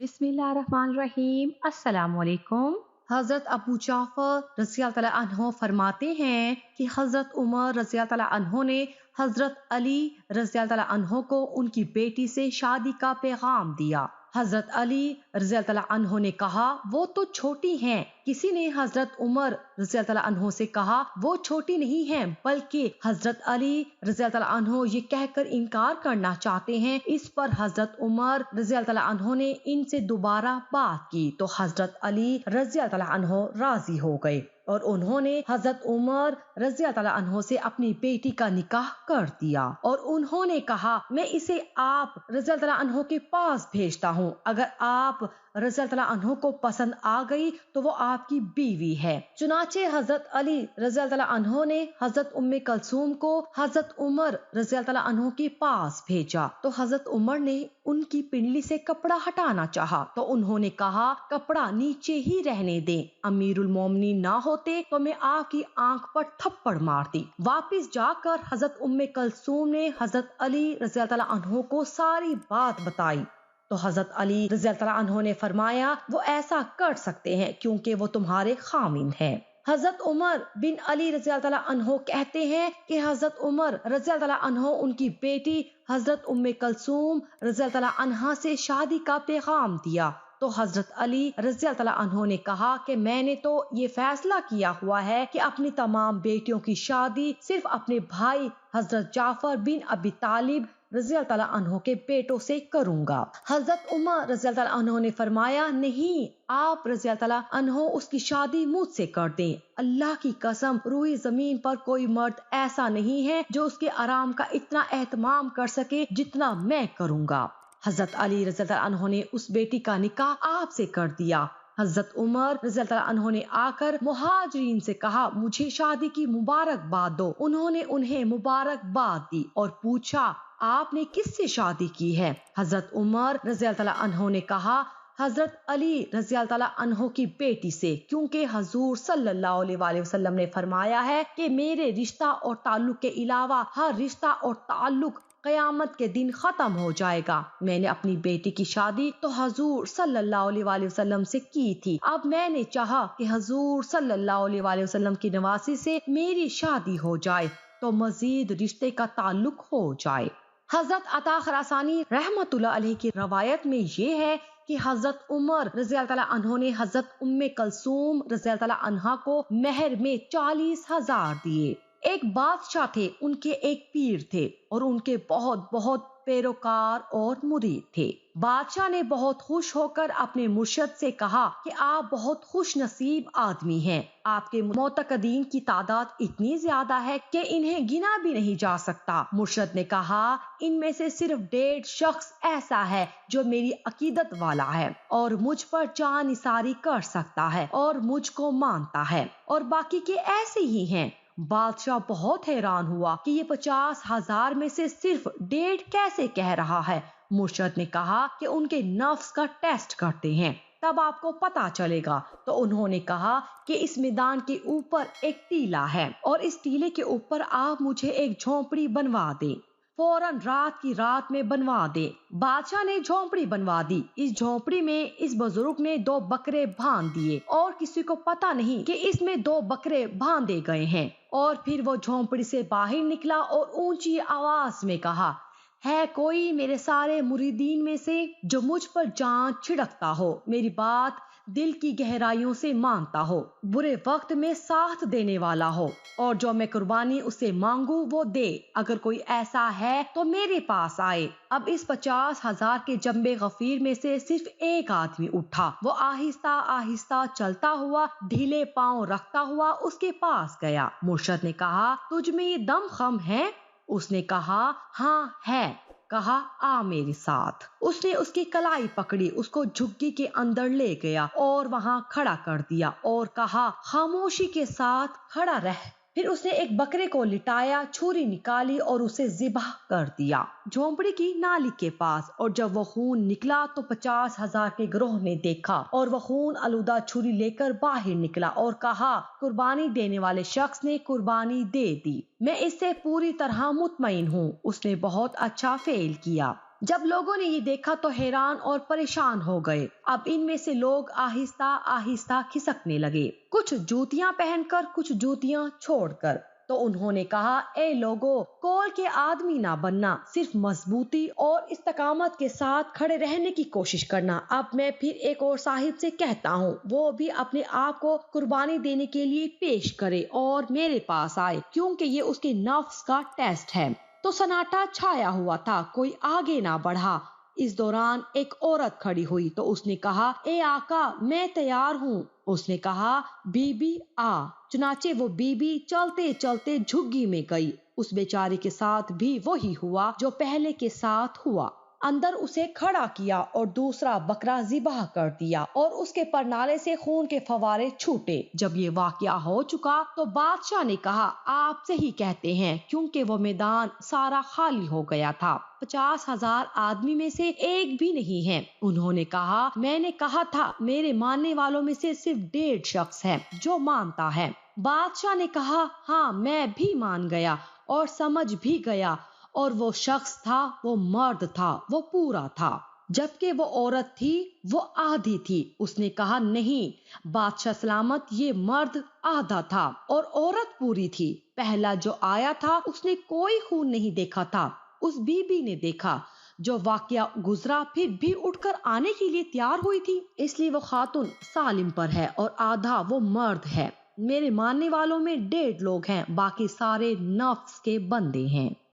बिस्मिल्लाहिर्रहमानिर्रहीम। अस्सलाम वालेकुम। हजरत अबू जाफर रज़ी अल्लाह तआला अन्हो फरमाते हैं कि हजरत उमर रज़ी अल्लाह तआला अन्हो ने हजरत अली रज़ी अल्लाह तआला अन्हो को उनकी बेटी से शादी का पैगाम दिया। हजरत अली रज़ी अल्लाह तआला अन्हो ने कहा, वो तो छोटी हैं। किसी ने हजरत उमर रज़ी अल्लाह तआला अन्हो से कहा, वो छोटी नहीं हैं, बल्कि हजरत अली रज़ी अल्लाह तआला अन्हो ये कहकर इनकार करना चाहते हैं। इस पर हजरत उमर रज़ी अल्लाह तआला अन्हो ने इनसे दोबारा बात की तो हजरत अली रज़ी अल्लाह तआला अन्हो राजी हो गए और उन्होंने हजरत उमर रज़ी अल्लाह तआला अन्हो से अपनी बेटी का निकाह कर दिया और उन्होंने कहा, मैं इसे आप रज़ी अल्लाह तआला अन्हो के पास भेजता हूँ। अगर आप रज़ी अल्लाह तआला अन्हो को पसंद आ गई तो वो आपकी बीवी है। चुनाचे हजरत अली रज़ी अल्लाह तआला अन्हो ने हजरत उम्मे कलसूम को हजरत उमर रज़ी अल्लाह तआला अन्हो के पास भेजा तो हजरत उमर ने उनकी पिंडली से कपड़ा हटाना चाहा तो उन्होंने कहा, कपड़ा नीचे ही रहने दें। अमीरुल मोमिनीन ना होते तो मैं आपकी आंख पर थप्पड़ मारती। वापिस जाकर हजरत उम्मे कलसूम ने हजरत अली रज़ी अल्लाह तआला अन्हो को सारी बात बताई तो हजरत अली रज़ी अल्लाह तआला अन्हो ने फरमाया, वो ऐसा कर सकते हैं क्योंकि वो तुम्हारे खामिन हैं। हजरत उमर बिन अली रज़ी अल्लाह तआला अन्हो कहते हैं कि हजरत उमर रज़ी अल्लाह तआला अन्हो उनकी बेटी हजरत उम्मे कलसूम रज़ी अल्लाह तआला अन्हा से शादी का पैगाम दिया तो हजरत अली रज़ी अल्लाह तआला अन्हो ने कहा कि मैंने तो ये फैसला किया हुआ है कि अपनी तमाम बेटियों की शादी सिर्फ अपने भाई हजरत जाफर बिन अबी तालिब रज़ी अल्लाह तआला अन्हो के बेटों से करूंगा। हजरत उमर रज़ी अल्लाह तआला अन्हो ने फरमाया, नहीं, आप रज़ी अल्लाह तआला अन्हो उसकी शादी मुझसे कर दें। अल्लाह की कसम, रूई जमीन पर कोई मर्द ऐसा नहीं है जो उसके आराम का इतना एहतमाम कर सके जितना मैं करूंगा। हजरत अली रज़ी अल्लाह तआला अन्हो ने उस बेटी का निकाह आपसे कर दिया। हजरत उमर रज़ी अल्लाह तआला अन्हो ने आकर मुहाजिरीन से कहा, मुझे शादी की मुबारकबाद दो। उन्होंने उन्हें मुबारकबाद दी और पूछा, आपने किससे शादी की है? हजरत उमर रज़ी अल्लाह तआला अन्हो ने कहा, हजरत अली रज़ी अल्लाह तआला अन्हो की बेटी से, क्योंकि हजूर सल्लल्लाहु अलैहि वसल्लम ने फरमाया है कि मेरे रिश्ता और ताल्लुक के अलावा हर रिश्ता और ताल्लुक कयामत के दिन खत्म हो जाएगा। मैंने अपनी बेटी की शादी तो हजूर सल्लल्लाहु अलैहि वसल्लम से की थी। अब मैंने चाहा कि हजूर सल्लल्लाहु अलैहि वसल्लम की नवासी से मेरी शादी हो जाए तो मजीद रिश्ते का ताल्लुक हो जाए। हजरत अता खरासानी रहमतुल्लाह अलैह की रवायत में ये है कि हजरत उमर रज़ी अल्लाह तआला अन्हो ने हजरत उम्मे कलसूम रज़ी अल्लाह तआला अन्हा को मेहर में 40,000 दिए। एक बादशाह थे, उनके एक पीर थे और उनके बहुत बहुत पैरोकार और मुरीद थे। बादशाह ने बहुत खुश होकर अपने मुर्शद से कहा कि आप बहुत खुश नसीब आदमी हैं। आपके मोतकदीन की तादाद इतनी ज्यादा है कि इन्हें गिना भी नहीं जा सकता। मुर्शद ने कहा, इनमें से सिर्फ 1.5 शख्स ऐसा है जो मेरी अकीदत वाला है और मुझ पर जान निसारी कर सकता है और मुझको मानता है, और बाकी के ऐसे ही हैं। बादशाह बहुत हैरान हुआ कि ये 50,000 में से सिर्फ 1.5 कैसे कह रहा है। मुर्शद ने कहा कि उनके नफ्स का टेस्ट करते हैं, तब आपको पता चलेगा। तो उन्होंने कहा कि इस मैदान के ऊपर एक टीला है और इस टीले के ऊपर आप मुझे एक झोंपड़ी बनवा दें। फौरन रात की रात में बनवा दे। बादशाह ने झोंपड़ी बनवा दी। इस झोंपड़ी में इस बुजुर्ग ने 2 बकरे बांध दिए और किसी को पता नहीं कि इसमें 2 बकरे बांधे गए हैं। और फिर वो झोंपड़ी से बाहर निकला और ऊंची आवाज में कहा, है कोई मेरे सारे मुरीदीन में से जो मुझ पर जान छिड़कता हो, मेरी बात दिल की गहराइयों से मानता हो, बुरे वक्त में साथ देने वाला हो, और जो मैं कुर्बानी उसे मांगू वो दे। अगर कोई ऐसा है तो मेरे पास आए। अब इस 50,000 के जंबे गफीर में से सिर्फ एक आदमी उठा। वो आहिस्ता आहिस्ता चलता हुआ ढीले पांव रखता हुआ उसके पास गया। मुर्शद ने कहा, तुझ में ये दम खम है? उसने कहा, हाँ है। कहा, आ मेरे साथ। उसने उसकी कलाई पकड़ी, उसको झुग्गी के अंदर ले गया और वहां खड़ा कर दिया और कहा, खामोशी के साथ खड़ा रह। फिर उसने एक बकरे को लिटाया, छुरी निकाली और उसे ज़िबह कर दिया झोंपड़ी की नाली के पास। और जब वो खून निकला तो 50,000 के ग्रोह ने देखा और वो खून आलूदा छुरी लेकर बाहर निकला और कहा, कुर्बानी देने वाले शख्स ने कुर्बानी दे दी। मैं इससे पूरी तरह मुतमईन हूँ। उसने बहुत अच्छा फेल किया। جب لوگوں نے یہ دیکھا تو حیران اور پریشان ہو گئے۔ اب ان میں سے لوگ آہستہ آہستہ کھسکنے لگے، کچھ جوتیاں پہن کر، کچھ جوتیاں چھوڑ کر۔ تو انہوں نے کہا، اے لوگو، کول کے آدمی نہ بننا، صرف مضبوطی اور استقامت کے ساتھ کھڑے رہنے کی کوشش کرنا۔ اب میں پھر ایک اور صاحب سے کہتا ہوں، وہ بھی اپنے آپ کو قربانی دینے کے لیے پیش کرے اور میرے پاس آئے، کیونکہ یہ اس کے نفس کا ٹیسٹ ہے۔ تو سناٹا چھایا ہوا تھا، کوئی آگے نہ بڑھا۔ اس دوران ایک عورت کھڑی ہوئی تو اس نے کہا، اے آقا، میں تیار ہوں۔ اس نے کہا، بی بی آ۔ چنانچہ وہ بی بی چلتے چلتے جھگی میں گئی۔ اس بیچاری کے ساتھ بھی وہی ہوا جو پہلے کے ساتھ ہوا۔ اندر اسے کھڑا کیا اور دوسرا بکرا ذبح کر دیا اور اس کے پرنالے سے خون کے فوارے چھوٹے۔ جب یہ واقعہ ہو چکا تو بادشاہ نے کہا، آپ صحیح کہتے ہیں، کیونکہ وہ میدان سارا خالی ہو گیا تھا، 50,000 آدمی میں سے ایک بھی نہیں ہے۔ انہوں نے کہا، میں نے کہا تھا، میرے ماننے والوں میں سے صرف 1.5 شخص ہے جو مانتا ہے۔ بادشاہ نے کہا، ہاں، میں بھی مان گیا اور سمجھ بھی گیا، اور وہ شخص تھا، وہ مرد تھا، وہ پورا تھا، جبکہ وہ عورت تھی، وہ آدھی تھی۔ اس نے کہا، نہیں بادشاہ سلامت، یہ مرد آدھا تھا اور عورت پوری تھی۔ پہلا جو آیا تھا اس نے کوئی خون نہیں دیکھا تھا، اس بی بی نے دیکھا۔ جو واقعہ گزرا پھر بھی اٹھ کر آنے کے لیے تیار ہوئی تھی، اس لیے وہ خاتون سالم پر ہے اور آدھا وہ مرد ہے۔ میرے ماننے والوں میں 1.5 لوگ ہیں، باقی سارے نفس کے بندے ہیں۔